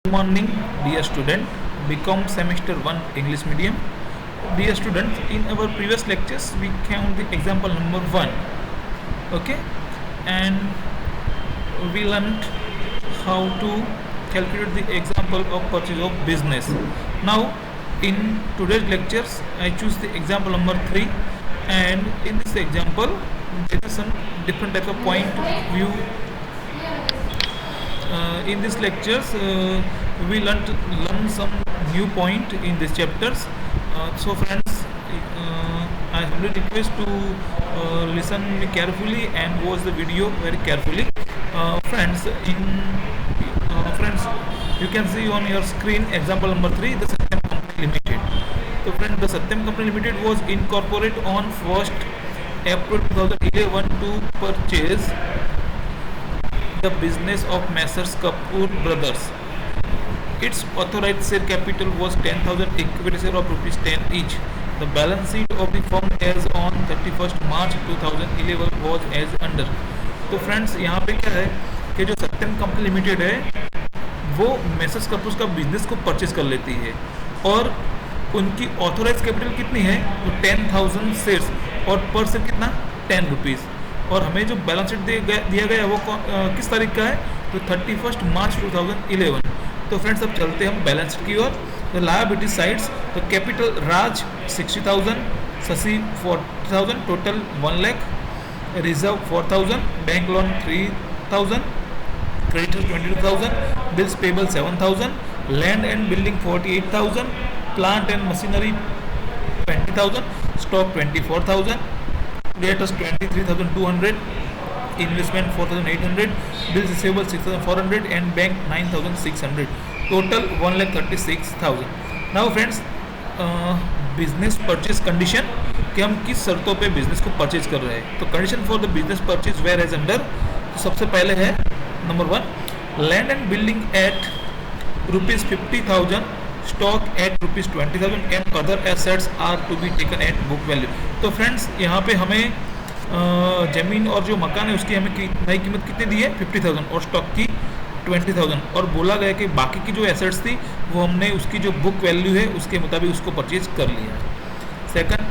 Morning, dear student, become semester 1 English medium. Dear students, in our previous lectures we count the example number 1. Okay, and we learned how to calculate the example of purchase of business. Now in today's lectures I choose the example number 3, and in this example there is some different type of point of view. In these lectures we learn some new point in these chapters. So friends, I humbly request to listen me carefully and watch the video very carefully. Friends, you can see on your screen example number 3, the Satyam Company Limited. So friends, the Satyam Company Limited was incorporated on 1st April 2011 to purchase the business of Messrs Kapoor Brothers. Its authorized share capital was 10,000 equity share of rupees 10 each. The balance sheet of the firm as on 31st March 2011 was as under. तो friends यहाँ पे क्या है कि जो सत्यम company limited है वो messrs Kapoor का बिजनेस को परचेज कर लेती है और उनकी ऑथोराइज कैपिटल कितनी है वो 10,000 शेयर्स और पर शेयर कितना 10 रुपीज़। और हमें जो बैलेंस शीट दिया गया है वो किस तारीख का है तो 31 मार्च 2011। तो फ्रेंड्स अब चलते हैं हम बैलेंस शीट की ओर। तो लायबिलिटी साइड्स, तो capital Raj 60,000, Shashi 40,000, total 1 lakh, reserve 4,000, bank loan 3,000, creditors 22,000, bills payable 7,000, land and building 48,000, plant and machinery 20,000, stock 24,000, debtors 23,200, investment 4,800, bills receivable 6,400 and bank 9,600, total 1,36,000। Now friends, business purchase condition कि हम किस शर्तों पे business को purchase कर रहे हैं। तो condition for the business purchase whereas under, तो सबसे पहले है number 1, land and building at ₹50,000, stock at ₹20,000 and other assets are to be taken at book value. तो फ्रेंड्स यहाँ पे हमें ज़मीन और जो मकान है उसकी हमें नई कीमत कितनी दी है 50,000 और स्टॉक की 20,000, और बोला गया कि बाकी की जो एसेट्स थी वो हमने उसकी जो बुक वैल्यू है उसके मुताबिक उसको परचेज कर लिया। Second,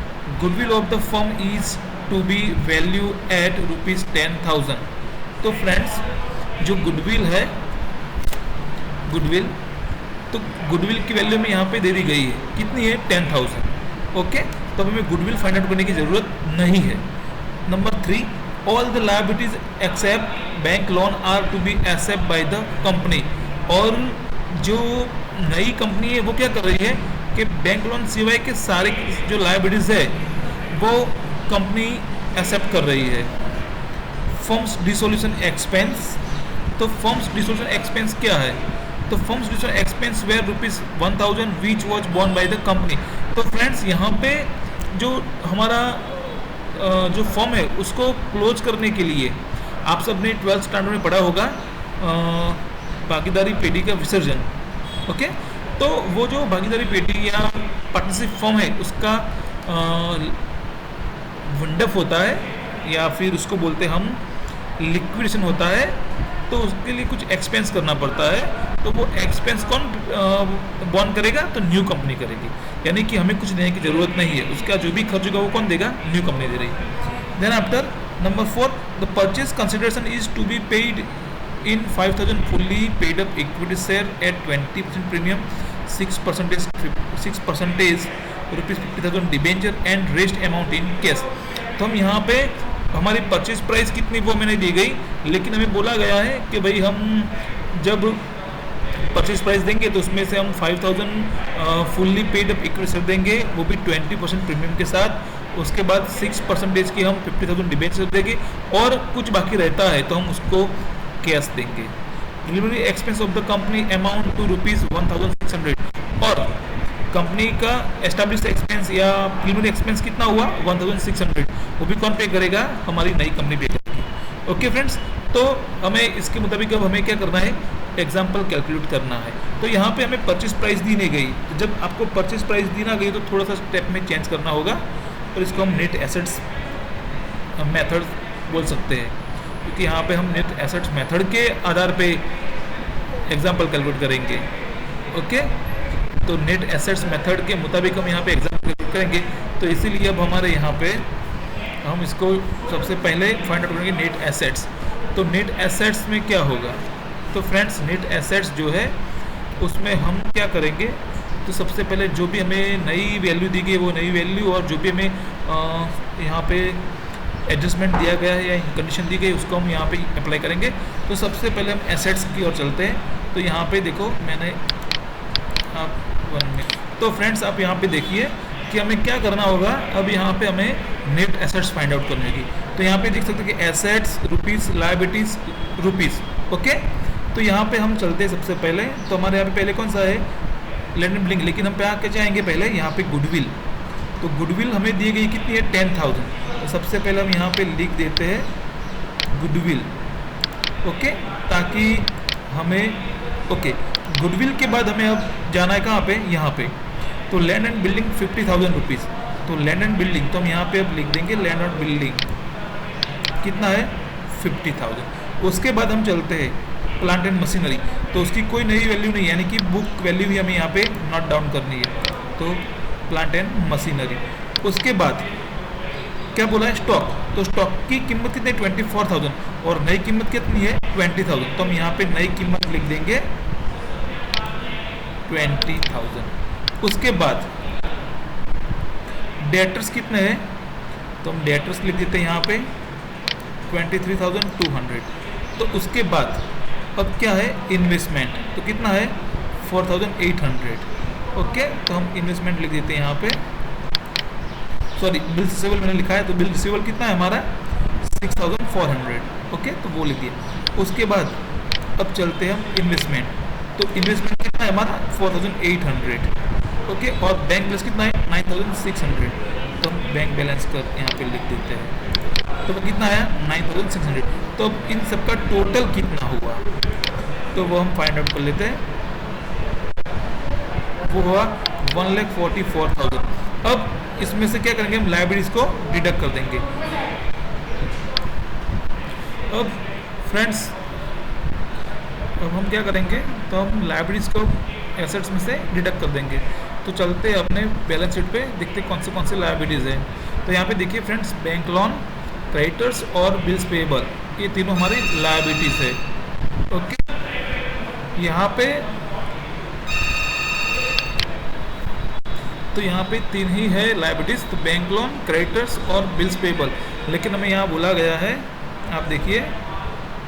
goodwill of the firm is to be value at ₹10,000। तो फ्रेंड्स जो गुडविल है, गुडविल तो गुडविल की वैल्यू में यहाँ पे दे दी गई है कितनी है 10,000। ओके, तो हमें गुडविल फाइंड आउट करने की ज़रूरत नहीं है। Number 3, all the liabilities except bank loan are to be accept by the company. और जो नई कंपनी है वो क्या कर रही है कि बैंक लोन सिवाय के सारे जो लायबिलिटीज है वो कंपनी एक्सेप्ट कर रही है। फर्म्स डिसोल्यूशन एक्सपेंस, तो फर्म्स डिसोल्यूशन एक्सपेंस क्या है तो firms dissolution expense were ₹1,000 which was borne by the company. तो फ्रेंड्स यहाँ पे जो हमारा जो फर्म है उसको क्लोज करने के लिए आप सब ने 12th स्टैंडर्ड में पढ़ा होगा भागीदारी पेटी का विसर्जन। ओके, तो वो जो भागीदारी पेटी या पार्टनरशिप फर्म है उसका विंडअप होता है या फिर उसको बोलते हम लिक्विडेशन होता है, तो उसके लिए कुछ एक्सपेंस करना पड़ता है। तो वो एक्सपेंस कौन बॉन्ड करेगा तो न्यू कंपनी करेगी, यानी कि हमें कुछ देने की ज़रूरत नहीं है, उसका जो भी खर्च होगा वो कौन देगा न्यू कंपनी दे रही है। Then after number 4, the purchase consideration is to be paid in 5,000 fully paid up equity share at 20% premium, 6% ₹50,000 debenture and rest amount in cash. तो हम यहाँ पे हमारी परचेज प्राइस कितनी वो मैंने दी गई, लेकिन हमें बोला गया है कि भाई हम जब परचेज प्राइस देंगे तो उसमें से हम 5,000 fully paid up equity share देंगे, वो भी 20% प्रीमियम के साथ। उसके बाद 6% की हम 50,000 डिबेंचर देंगे और कुछ बाकी रहता है तो हम उसको कैश देंगे। Delivery expense of the company amount to ₹1,600, और कंपनी का एस्टैब्लिश एक्सपेंस या प्रीलिमिनरी एक्सपेंस कितना हुआ 1,600, वो भी कौन पे करेगा हमारी नई कंपनी पे करेगी। ओके फ्रेंड्स, तो हमें इसके मुताबिक अब हमें क्या करना है एग्जाम्पल कैलकुलेट करना है। तो यहाँ पे हमें परचेज प्राइस दी नहीं गई, तो जब आपको परचेज प्राइस दी ना गई तो थोड़ा सा स्टेप में चेंज करना होगा और इसको हम नेट एसेट्स मेथड बोल सकते हैं, क्योंकि यहाँ पे हम नेट एसेट्स मेथड के आधार पे एग्जाम्पल कैलकुलेट करेंगे। ओके, तो नेट एसेट्स मेथड के मुताबिक हम यहाँ पे एग्जाम करेंगे। तो इसीलिए अब हमारे यहाँ पे हम इसको सबसे पहले फाइंड आउट करेंगे नेट एसेट्स। तो नेट एसेट्स में क्या होगा, तो फ्रेंड्स नेट एसेट्स जो है उसमें हम क्या करेंगे, तो सबसे पहले जो भी हमें नई वैल्यू दी गई वो नई वैल्यू, और जो भी हमें यहाँ पे एडजस्टमेंट दिया गया है या कंडीशन दी गई उसको हम यहाँ पे अप्लाई करेंगे। तो सबसे पहले हम एसेट्स की ओर चलते हैं। तो यहाँ पे देखो मैंने आप 1 मिनट, तो फ्रेंड्स आप यहाँ पे देखिए कि हमें क्या करना होगा। अब यहाँ पे हमें नेट एसेट्स फाइंड आउट करने की, तो यहाँ पे देख सकते हैं कि assets rupees, liabilities rupees. Okay, तो यहाँ पे हम चलते हैं सबसे पहले। तो हमारे यहाँ पे पहले कौन सा है, लैंड एंड बिल्डिंग, लेकिन हम पे आके जाएंगे पहले यहाँ पे गुडविल। तो गुडविल हमें दी गई कितनी है, 10,000। तो सबसे पहले हम यहाँ पे लिख देते हैं गुडविल। ओके, ताकि हमें ओके गुडविल के बाद हमें अब जाना है कहाँ पे, यहाँ पे। तो लैंड एंड बिल्डिंग 50,000 रुपीज़। तो लैंड एंड बिल्डिंग तो हम यहाँ पे अब लिख देंगे लैंड एंड बिल्डिंग कितना है, 50,000। उसके बाद हम चलते हैं प्लांट एंड मशीनरी। तो उसकी कोई नई वैल्यू नहीं, यानी कि बुक वैल्यू भी हमें यहाँ पे नोट डाउन करनी है। तो प्लांट एंड मशीनरी। उसके बाद क्या बोला है, स्टॉक। तो स्टॉक की कीमत कितनी है, 24,000, और नई कीमत कितनी है, 20,000। तो हम यहाँ पे नई कीमत लिख देंगे 20,000। उसके बाद डेटर्स कितने हैं, तो हम डेटर्स लिख देते हैं यहाँ पे 23,200। तो उसके बाद अब क्या है, इन्वेस्टमेंट। तो कितना है, 4,800। ओके, तो हम इन्वेस्टमेंट लिख देते हैं यहाँ पे, सॉरी बिल रिसीवेबल मैंने लिखा है, तो बिल रिसीवेबल कितना है हमारा, 6,400। ओके, तो वो लिख दिया। उसके बाद अब चलते हैं हम इन्वेस्टमेंट। तो इन्वेस्टमेंट कितना है हमारा, 4,800। ओके, और बैंक बैलेंस कितना है, 9,600। तो हम बैंक बैलेंस कर यहाँ पे लिख देते हैं। तो कितना आया, 9,600। तो अब इन सबका टोटल कितना हुआ, तो वो हम फाइंड आउट कर लेते हैं। वो हुआ 1,44,000। अब इसमें से क्या करेंगे, हम लाइब्रेरीज को डिडक्ट कर देंगे। अब फ्रेंड्स अब हम क्या करेंगे, तो हम लाइब्रेरीज को एसेट्स में से डिडक्ट कर देंगे। तो चलते हैं अपने बैलेंस शीट पे, देखते हैं कौन से लाइब्रेरीज हैं। तो यहाँ पे देखिए फ्रेंड्स, बैंक लोन, क्रेडिटर्स और बिल्स पेएबल, ये तीनों हमारी लाइबिलिटीज है। ओके, यहाँ पे तो यहाँ पे 3 ही है लाइबिलिटीज, तो बैंक लोन, क्रेडिटर्स और बिल्स पेएबल। लेकिन हमें यहाँ बोला गया है, आप देखिए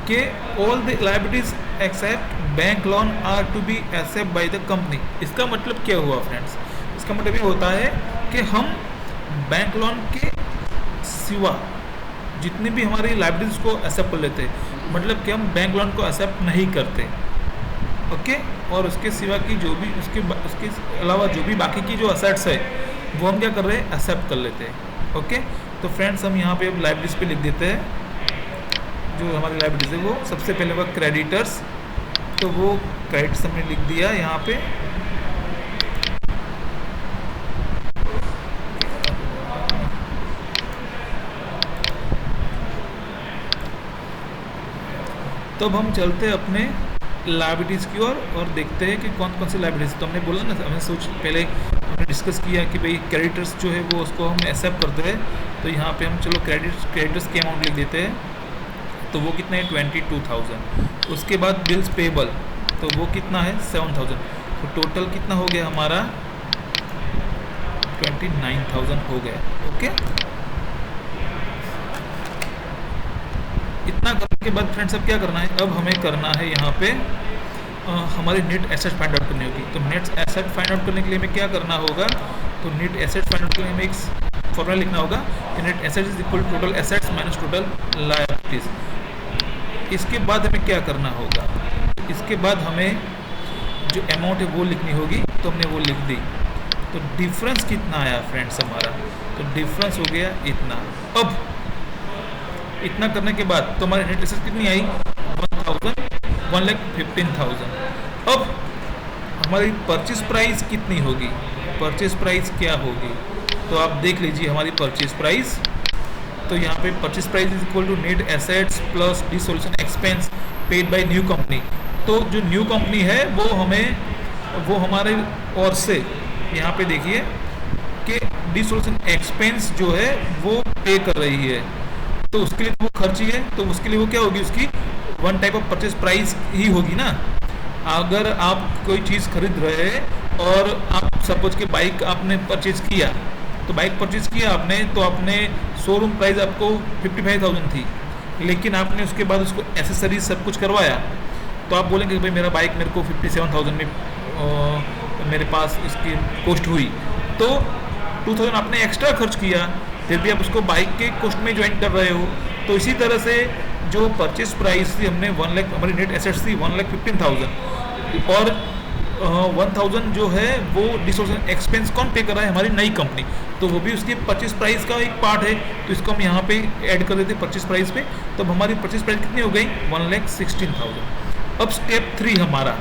कि all the liabilities except bank loan are to be accept by the company. इसका मतलब क्या हुआ फ्रेंड्स, इसका मतलब ये होता है कि हम बैंक लोन के सिवा जितनी भी हमारी लाइबिलिटीज को एक्सेप्ट कर लेते हैं, मतलब कि हम बैंक लोन को एक्सेप्ट नहीं करते। ओके, और उसके सिवा की जो भी उसके अलावा जो भी बाकी की जो असेट्स है वो हम क्या कर रहे हैं, एक्सेप्ट कर लेते हैं। ओके, तो फ्रेंड्स हम यहाँ पे अब लाइबिलिटीज पे लिख देते हैं। जो हमारी लाइबिलिटीज है वो सबसे पहले होगा क्रेडिटर्स। तो वो क्रेडिट्स हमने लिख दिया यहाँ पे। तो अब हम चलते हैं अपने लाइबिलिटीज़ की ओर और देखते हैं कि कौन कौन सी लाइबिलिटीज़। तो हमने बोला ना, हमने पहले हमने डिस्कस किया कि भाई क्रेडिटर्स जो है वो उसको हम एक्सेप्ट करते हैं। तो यहाँ पे हम चलो क्रेडिटर्स के अमाउंट लिख देते हैं। तो वो कितना है, 22,000। उसके बाद बिल्स पेएबल, तो वो कितना है, 7,000। तो टोटल कितना हो गया हमारा, 29,000 हो गया। ओके, इतना करने के बाद फ्रेंड्स अब क्या करना है, अब हमें करना है यहाँ पे हमारी नेट एसेट फाइंड आउट करनी होगी। तो नेट एसेट फाइंड आउट करने के लिए हमें क्या करना होगा, तो नेट एसेट फाइंड आउट करने में एक फॉर्मूला लिखना होगा, net asset is equal total assets minus total liabilities. इसके बाद हमें क्या करना होगा, इसके बाद हमें जो अमाउंट है वो लिखनी होगी। तो हमने वो लिख दी। तो डिफरेंस कितना आया फ्रेंड्स हमारा, तो डिफरेंस हो गया इतना। अब इतना करने के बाद तो हमारी नेट एसेट कितनी आई, 1,15,000। अब हमारी परचेज प्राइस कितनी होगी, परचेज प्राइस क्या होगी, तो आप देख लीजिए हमारी परचेज प्राइस। तो यहाँ पे purchase price is equal to net assets plus dissolution expense paid by new company. तो जो न्यू कंपनी है वो हमें वो हमारे और से यहाँ पे देखिए कि डिसोल्यूशन एक्सपेंस जो है वो पे कर रही है, तो उसके लिए वो खर्च ही है, तो उसके लिए वो क्या होगी, उसकी one type of purchase price ही होगी ना। अगर आप कोई चीज़ खरीद रहे हैं और आप सपोज के बाइक आपने परचेज किया, तो बाइक परचेज किया आपने, तो आपने शोरूम प्राइस आपको 55,000 थी, लेकिन आपने उसके बाद उसको एसेसरीज सब कुछ करवाया, तो आप बोलेंगे कि भाई मेरा बाइक मेरे को 57,000 में मेरे पास इसकी कॉस्ट हुई, तो 2,000 आपने एक्स्ट्रा खर्च किया, फिर भी आप उसको बाइक के कॉस्ट में ज्वाइन कर रहे हो। तो इसी तरह से जो परचेज प्राइस थी हमने 1 लाख, हमारी नेट एसेट्स थी 1,15,000 और 1,000 जो है वो डिसोल्यूशन एक्सपेंस कौन पे कर रहा है, हमारी नई कंपनी, तो वो भी उसकी परचेज प्राइस का एक पार्ट है, तो इसको हम यहाँ पे ऐड कर देते हैं परचेज प्राइस पे। तो हमारी परचेज प्राइस कितनी हो गई, 1,16,000। अब स्टेप 3 हमारा,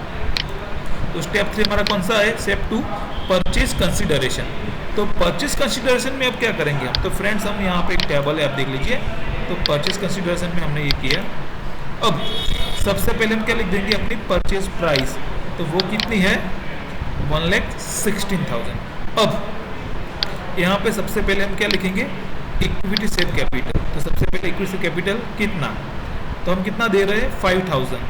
तो स्टेप 3 हमारा कौन सा है, स्टेप 2 परचेज कंसिडरेशन। तो परचेज कंसिडरेशन में अब क्या करेंगे हम, तो फ्रेंड्स हम यहाँ पे एक टेबल है, आप देख लीजिए। तो परचेज कंसिडरेशन में हमने ये किया। अब सबसे पहले हम क्या लिख देंगे, अपनी परचेज प्राइस, तो वो कितनी है, 1,16,000। अब यहाँ पे सबसे पहले हम क्या लिखेंगे, इक्विटी शेयर कैपिटल। तो सबसे पहले इक्विटी शेयर कैपिटल कितना, तो हम कितना दे रहे हैं, 5,000।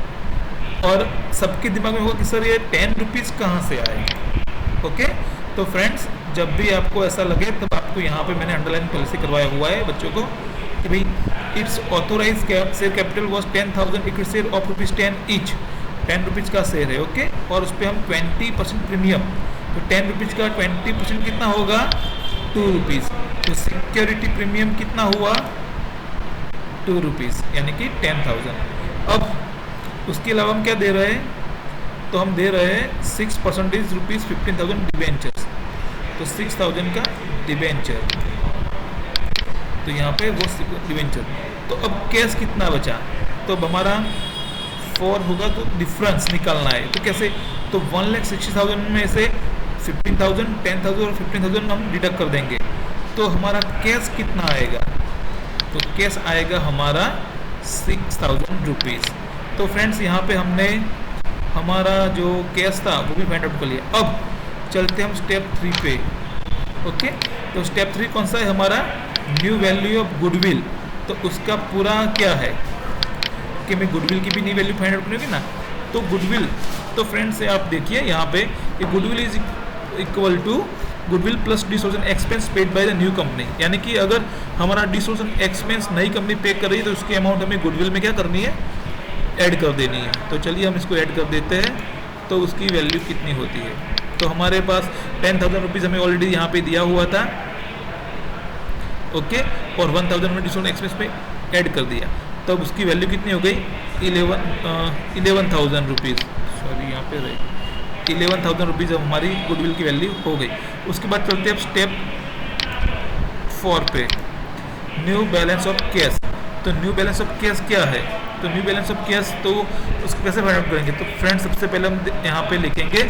और सबके दिमाग में होगा कि सर ये 10 रुपीज़ कहाँ से आए। ओके, तो फ्रेंड्स जब भी आपको ऐसा लगे तब आपको यहाँ पे मैंने अंडरलाइन पहले से करवाया हुआ है बच्चों को कि भाई it's authorise share capital was 10,000 equity share of ₹10 each, 10 rupees का शेयर है। ओके, और उस पर हम 20% प्रीमियम, तो 10 रुपीज़ का 20% कितना होगा, 2 रुपीज़। तो सिक्योरिटी प्रीमियम कितना हुआ, 2 रुपीज़, यानी कि 10,000। अब उसके अलावा हम क्या दे रहे हैं, तो हम दे रहे हैं 6% ₹15,000 डिबेंचर्स, तो 6,000 का डिबेंचर, तो यहाँ पे वो डिबेंचर। तो अब कैश कितना बचा, तो अब हमारा 4 होगा, तो डिफरेंस निकालना है। तो कैसे, तो 1,60,000 में से 15,000, 10,000 और 15,000 हम डिडक्ट कर देंगे, तो हमारा कैश कितना आएगा, तो कैश आएगा हमारा 6,000 रुपीज़। तो फ्रेंड्स यहाँ पे हमने हमारा जो कैश था वो भी फाइंड आउट कर लिया। अब चलते हम स्टेप 3 पे। ओके, तो स्टेप 3 कौन सा है हमारा, न्यू वैल्यू ऑफ गुडविल। तो उसका पूरा क्या है कि मैं गुडविल की भी न्यू वैल्यू फाइंड आउट करूँगी ना, तो गुडविल, तो फ्रेंड्स आप देखिए यहाँ पे goodwill is equal to goodwill plus dissolution expense paid by the new company, यानी कि अगर हमारा डिसोल्यूशन एक्सपेंस नई कंपनी पे कर रही है तो उसकी अमाउंट हमें गुडविल में क्या करनी है, ऐड कर देनी है। तो चलिए हम इसको ऐड कर देते हैं, तो उसकी वैल्यू कितनी होती है, तो हमारे पास 10,000 रुपीज़ हमें ऑलरेडी यहाँ पे दिया हुआ था। ओके, और 1,000 में डिसोल्यूशन एक्सपेंस पे ऐड कर दिया, तब उसकी वैल्यू कितनी हो गई, 11,000 रुपीज़, सॉरी यहाँ पे रही 11,000 रुपीज़ हमारी गुडविल की वैल्यू हो गई। उसके बाद चलते हैं अब स्टेप 4 पे, न्यू बैलेंस ऑफ कैश। तो न्यू बैलेंस ऑफ कैश क्या है, तो न्यू बैलेंस ऑफ कैश, तो उसको कैसे फाइंड आउट करेंगे, तो फ्रेंड्स सबसे पहले हम यहाँ पे लिखेंगे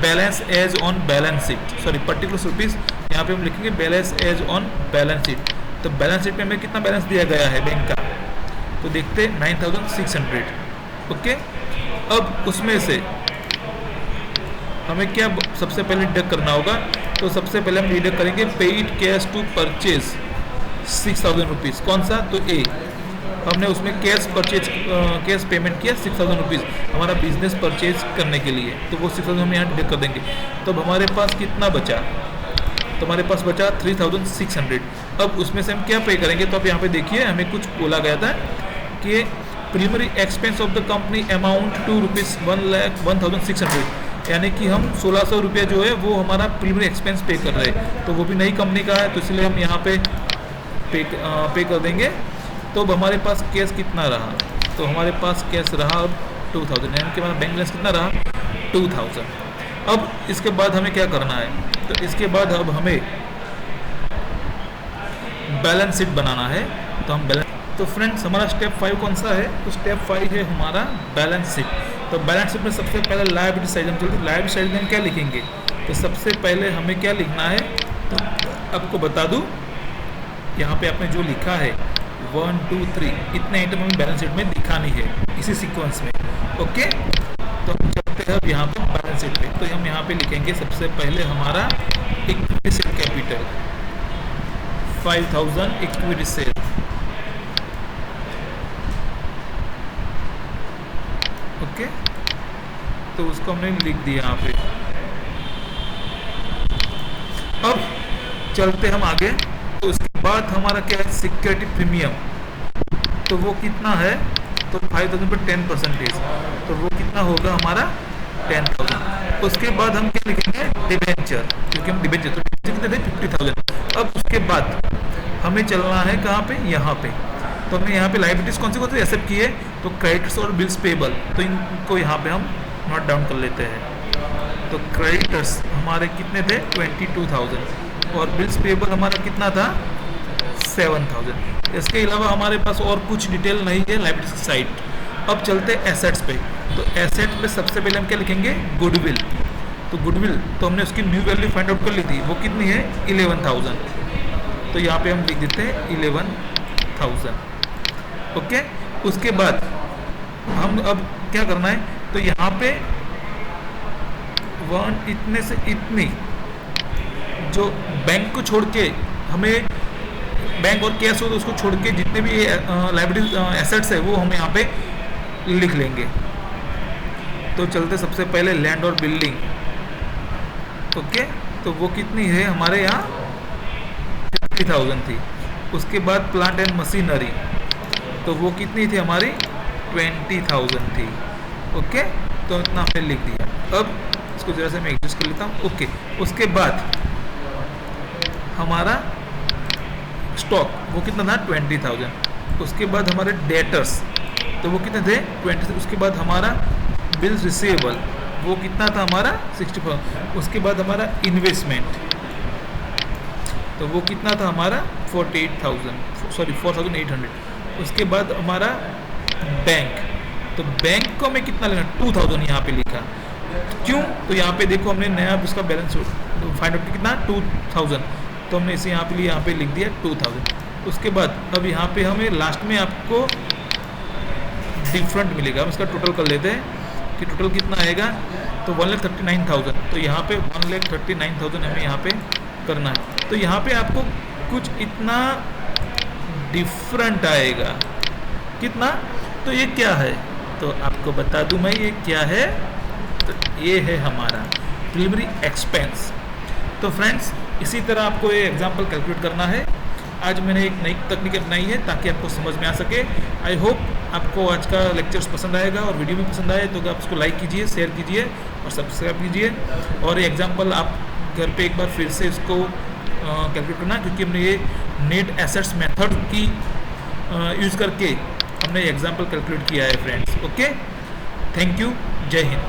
balance as on balance sheet, sorry particular rupees, यहाँ पे हम लिखेंगे balance as on balance sheet. तो बैलेंस शीट में हमें कितना बैलेंस दिया गया है बैंक का, तो देखते 9,600। ओके, अब उसमें से हमें क्या सबसे पहले डिडक्ट करना होगा, तो सबसे पहले हम डिडक्ट करेंगे paid cash to purchase 6,000 rupees. कौन सा, तो ए, हमने उसमें कैश परचेज कैश पेमेंट किया 6,000 रुपीज़ हमारा बिजनेस परचेज करने के लिए, तो वो 6,000 हम यहाँ डिडक्ट कर देंगे। तो अब हमारे पास कितना बचा, तो हमारे पास बचा 3,600। अब उसमें से हम क्या पे करेंगे, तो अब यहाँ पे देखिए हमें कुछ बोला गया था कि primary expense of the company amount to ₹1,06,00,000, यानी कि हम 1,600 रुपया जो है वो हमारा प्राइमरी एक्सपेंस पे कर रहे हैं, तो वो भी नई कंपनी का है, तो इसलिए हम यहाँ पे पे कर देंगे। तो अब हमारे पास कैश कितना रहा, तो हमारे पास कैश रहा अब 2,000, यानी कि हमारा बैंक बैलेंस कितना रहा, 2,000। अब इसके बाद हमें क्या करना है, तो इसके बाद अब हमें बैलेंस शीट बनाना है। तो हम बैलेंस, तो फ्रेंड्स हमारा स्टेप 5 कौन सा है, तो स्टेप 5 है हमारा बैलेंस शीट। तो बैलेंस शीट में सबसे पहले लायबिलिटी साइड हम चलते, लायबिलिटी साइड में हम क्या लिखेंगे, तो सबसे पहले हमें क्या लिखना है, तो आपको बता दूं यहाँ पे आपने जो लिखा है 1 2 3 इतने आइटम हमें बैलेंस शीट में दिखानी है इसी सीक्वेंस में। ओके, तो हम चलते हैं अब यहाँ पे बैलेंस शीट पे। तो हम यहाँ पे लिखेंगे सबसे पहले हमारा equity share capital 5000 equity share. Okay, तो उसको हमने लिख दिया यहाँ पे। अब चलते हम आगे। तो उसके बाद हमारा क्या है, सिक्योरिटी प्रीमियम, तो वो कितना है, तो 5000 पर 10%, तो वो कितना होगा हमारा 10,000। उसके बाद हम क्या लिखेंगे, डिबेंचर, क्योंकि हम डिबेंचर तो कितने थे 50,000। अब उसके बाद हमें चलना है कहाँ पे, यहाँ पे। तो हमने यहाँ पे लाइबिलिटीज कौन सी एक्सेप्ट की है, तो क्रेडिटर्स और बिल्स पेबल, तो इनको यहाँ पे हम नोट डाउन कर लेते हैं। तो क्रेडिटर्स हमारे कितने थे 22,000 और बिल्स पेबल हमारा कितना था 7,000। इसके अलावा हमारे पास और कुछ डिटेल नहीं है लाइबिलिटीज की साइड। अब चलते हैं एसेट्स पे। तो एसेट पे सबसे पहले हम क्या लिखेंगे, गुडविल। तो गुडविल तो हमने उसकी न्यू वैल्यू फाइंड आउट कर ली थी, वो कितनी है 11,000। तो यहाँ पे हम लिख देते हैं 11,000। ओके, उसके बाद हम अब क्या करना है, तो यहाँ पे इतने से इतनी जो बैंक को छोड़ के, हमें बैंक और कैश हो तो उसको छोड़ के जितने भी लाइबिलिटीज एसेट्स है वो हम यहाँ पे लिख लेंगे। तो चलते सबसे पहले लैंड और बिल्डिंग। ओके, तो वो कितनी है हमारे यहाँ 50,000 थी। उसके बाद प्लांट एंड मशीनरी, तो वो कितनी थी हमारी 20,000 थी। ओके, तो इतना हमने लिख दिया। अब इसको जरा से मैं एडजस्ट कर लेता हूँ। ओके, उसके बाद हमारा स्टॉक वो कितना था 20,000। उसके बाद हमारे डेटर्स, तो वो कितने थे 20। उसके बाद हमारा बिल्स रिसीवेबल, वो कितना था हमारा 64। उसके बाद हमारा इन्वेस्टमेंट, तो वो कितना था हमारा 4,800। उसके बाद हमारा बैंक, तो बैंक को हमें कितना लेना 2,000 यहाँ पे लिखा। क्यों, तो यहाँ पे देखो हमने नया उसका बैलेंस फाइंड आउट कितना 2,000, तो हमने इसे यहाँ पे लिख दिया 2,000। उसके बाद अब यहाँ पे हमें लास्ट में आपको डिफरेंट मिलेगा। हम इसका टोटल कर लेते हैं कि टोटल कितना आएगा, तो 1,39,000। तो यहाँ पे 1,39,000 हमें यहाँ पे करना है। तो यहाँ पे आपको कुछ इतना डिफरेंट आएगा, कितना, तो ये क्या है, तो आपको बता दूं मैं ये क्या है। तो ये है हमारा प्रीलिमिनरी एक्सपेंस। तो फ्रेंड्स, इसी तरह आपको ये एग्जाम्पल कैलकुलेट करना है। आज मैंने एक नई तकनीक अपनाई है ताकि आपको समझ में आ सके। आई होप आपको आज का लेक्चर्स पसंद आएगा, और वीडियो भी पसंद आए तो आप उसको लाइक कीजिए, शेयर कीजिए और सब्सक्राइब कीजिए। और ये एग्जाम्पल आप घर पे एक बार फिर से इसको कैलकुलेट करना, क्योंकि हमने ये नेट एसेट्स मेथड की यूज़ करके हमने एग्जाम्पल कैलकुलेट किया है फ्रेंड्स। ओके, थैंक यू, जय हिंद।